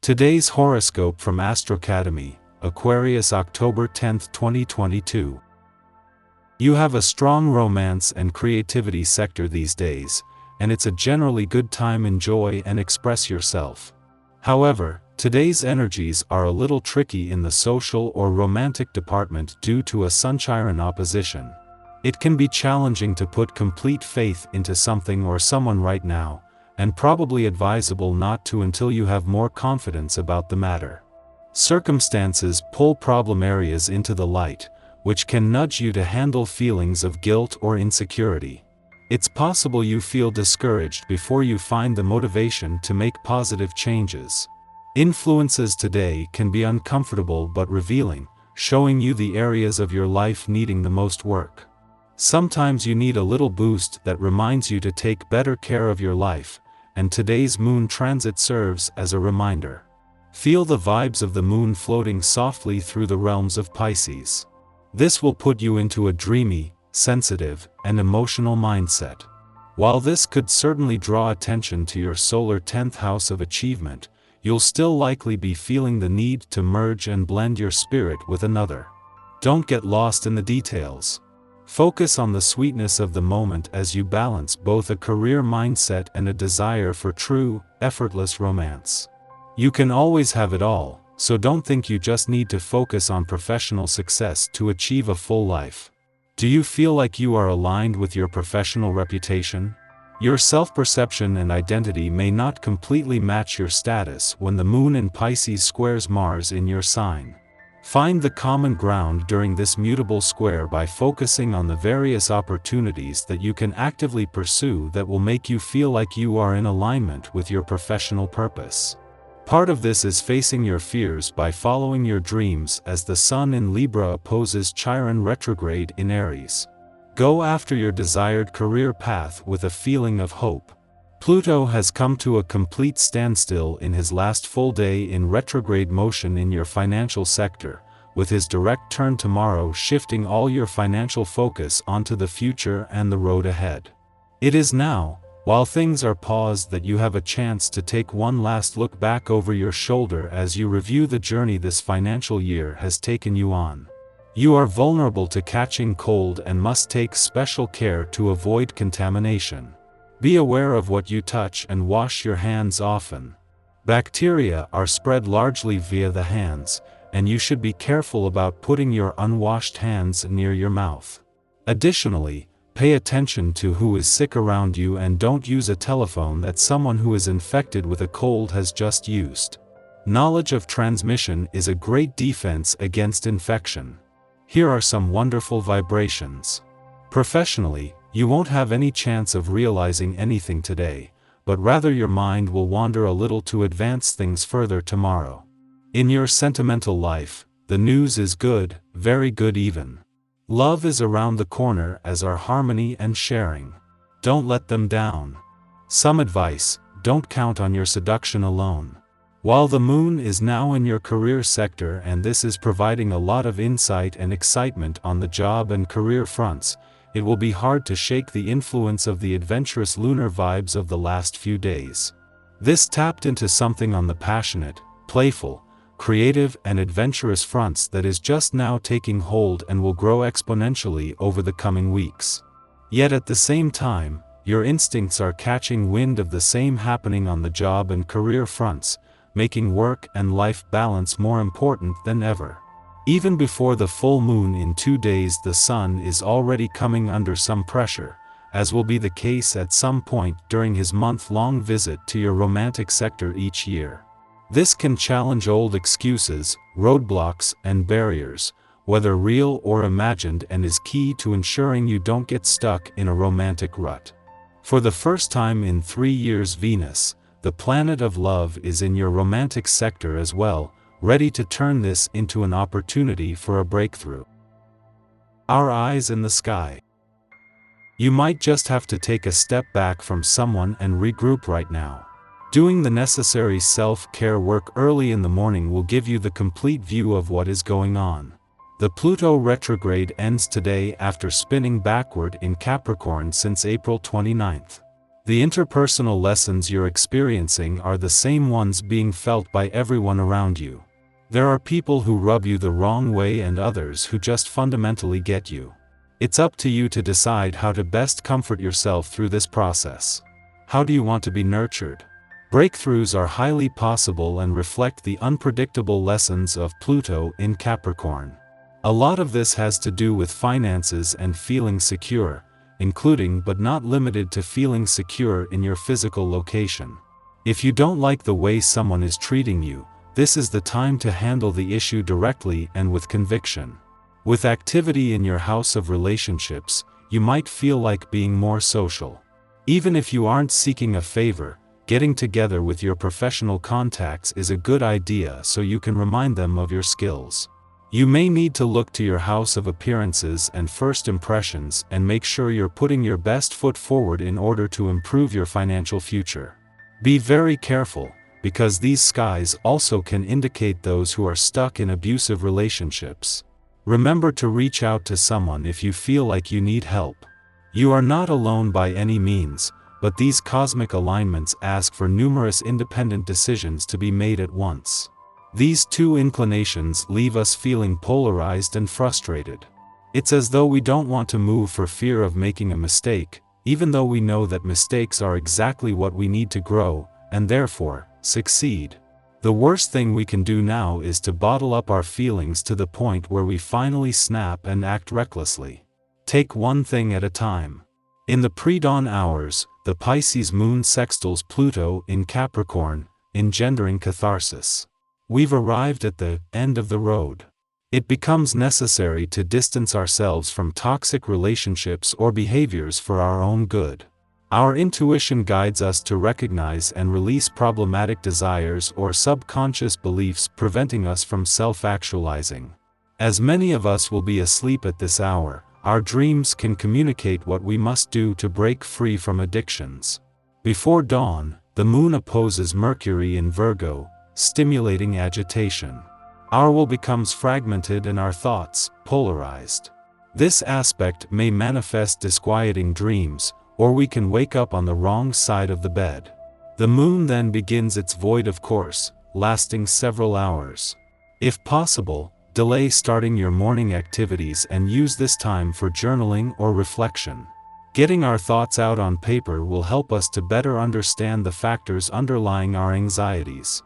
Today's horoscope from Astrocademy, Aquarius October 10, 2022. You have a strong romance and creativity sector these days, and it's a generally good time to enjoy and express yourself. However, today's energies are a little tricky in the social or romantic department due to a Sun-Chiron opposition. It can be challenging to put complete faith into something or someone right now, and probably advisable not to until you have more confidence about the matter. Circumstances pull problem areas into the light, which can nudge you to handle feelings of guilt or insecurity. It's possible you feel discouraged before you find the motivation to make positive changes. Influences today can be uncomfortable but revealing, showing you the areas of your life needing the most work. Sometimes you need a little boost that reminds you to take better care of your life, and today's moon transit serves as a reminder. Feel the vibes of the moon floating softly through the realms of Pisces. This will put you into a dreamy, sensitive, and emotional mindset. While this could certainly draw attention to your solar 10th house of achievement, you'll still likely be feeling the need to merge and blend your spirit with another. Don't get lost in the details. Focus on the sweetness of the moment as you balance both a career mindset and a desire for true, effortless romance. You can always have it all, so don't think you just need to focus on professional success to achieve a full life. Do you feel like you are aligned with your professional reputation? Your self-perception and identity may not completely match your status when the moon in Pisces squares Mars in your sign. Find the common ground during this mutable square by focusing on the various opportunities that you can actively pursue that will make you feel like you are in alignment with your professional purpose. Part of this is facing your fears by following your dreams as the Sun in Libra opposes Chiron retrograde in Aries. Go after your desired career path with a feeling of hope. Pluto has come to a complete standstill in his last full day in retrograde motion in your financial sector, with his direct turn tomorrow shifting all your financial focus onto the future and the road ahead. It is now, while things are paused, that you have a chance to take one last look back over your shoulder as you review the journey this financial year has taken you on. You are vulnerable to catching cold and must take special care to avoid contamination. Be aware of what you touch and wash your hands often. Bacteria are spread largely via the hands, and you should be careful about putting your unwashed hands near your mouth. Additionally, pay attention to who is sick around you and don't use a telephone that someone who is infected with a cold has just used. Knowledge of transmission is a great defense against infection. Here are some wonderful vibrations. Professionally, you won't have any chance of realizing anything today, but rather your mind will wander a little to advance things further tomorrow. In your sentimental life, the news is good, very good even. Love is around the corner as are harmony and sharing. Don't let them down. Some advice: don't count on your seduction alone. While the moon is now in your career sector and this is providing a lot of insight and excitement on the job and career fronts, it will be hard to shake the influence of the adventurous lunar vibes of the last few days. This tapped into something on the passionate, playful, creative and adventurous fronts that is just now taking hold and will grow exponentially over the coming weeks. Yet at the same time, your instincts are catching wind of the same happening on the job and career fronts, making work and life balance more important than ever. Even before the full moon in 2 days, the Sun is already coming under some pressure, as will be the case at some point during his month-long visit to your romantic sector each year. This can challenge old excuses, roadblocks, and barriers, whether real or imagined, and is key to ensuring you don't get stuck in a romantic rut. For the first time in 3 years, Venus, the planet of love, is in your romantic sector as well, ready to turn this into an opportunity for a breakthrough. Our eyes in the sky. You might just have to take a step back from someone and regroup right now. Doing the necessary self-care work early in the morning will give you the complete view of what is going on. The Pluto retrograde ends today after spinning backward in Capricorn since April 29th. The interpersonal lessons you're experiencing are the same ones being felt by everyone around you. There are people who rub you the wrong way and others who just fundamentally get you. It's up to you to decide how to best comfort yourself through this process. How do you want to be nurtured? Breakthroughs are highly possible and reflect the unpredictable lessons of Pluto in Capricorn. A lot of this has to do with finances and feeling secure, including but not limited to feeling secure in your physical location. If you don't like the way someone is treating you, this is the time to handle the issue directly and with conviction. With activity in your house of relationships, you might feel like being more social. Even if you aren't seeking a favor, getting together with your professional contacts is a good idea so you can remind them of your skills. You may need to look to your house of appearances and first impressions and make sure you're putting your best foot forward in order to improve your financial future. Be very careful, because these skies also can indicate those who are stuck in abusive relationships. Remember to reach out to someone if you feel like you need help. You are not alone by any means, but these cosmic alignments ask for numerous independent decisions to be made at once. These two inclinations leave us feeling polarized and frustrated. It's as though we don't want to move for fear of making a mistake, even though we know that mistakes are exactly what we need to grow, and therefore, succeed. The worst thing we can do now is to bottle up our feelings to the point where we finally snap and act recklessly. Take one thing at a time. In the pre-dawn hours, the Pisces moon sextiles Pluto in Capricorn, engendering catharsis. We've arrived at the end of the road. It becomes necessary to distance ourselves from toxic relationships or behaviors for our own good. Our intuition guides us to recognize and release problematic desires or subconscious beliefs preventing us from self-actualizing. As many of us will be asleep at this hour, our dreams can communicate what we must do to break free from addictions. Before dawn, the moon opposes Mercury in Virgo, stimulating agitation. Our will becomes fragmented and our thoughts, polarized. This aspect may manifest disquieting dreams, or we can wake up on the wrong side of the bed. The moon then begins its void of course, lasting several hours. If possible, delay starting your morning activities and use this time for journaling or reflection. Getting our thoughts out on paper will help us to better understand the factors underlying our anxieties.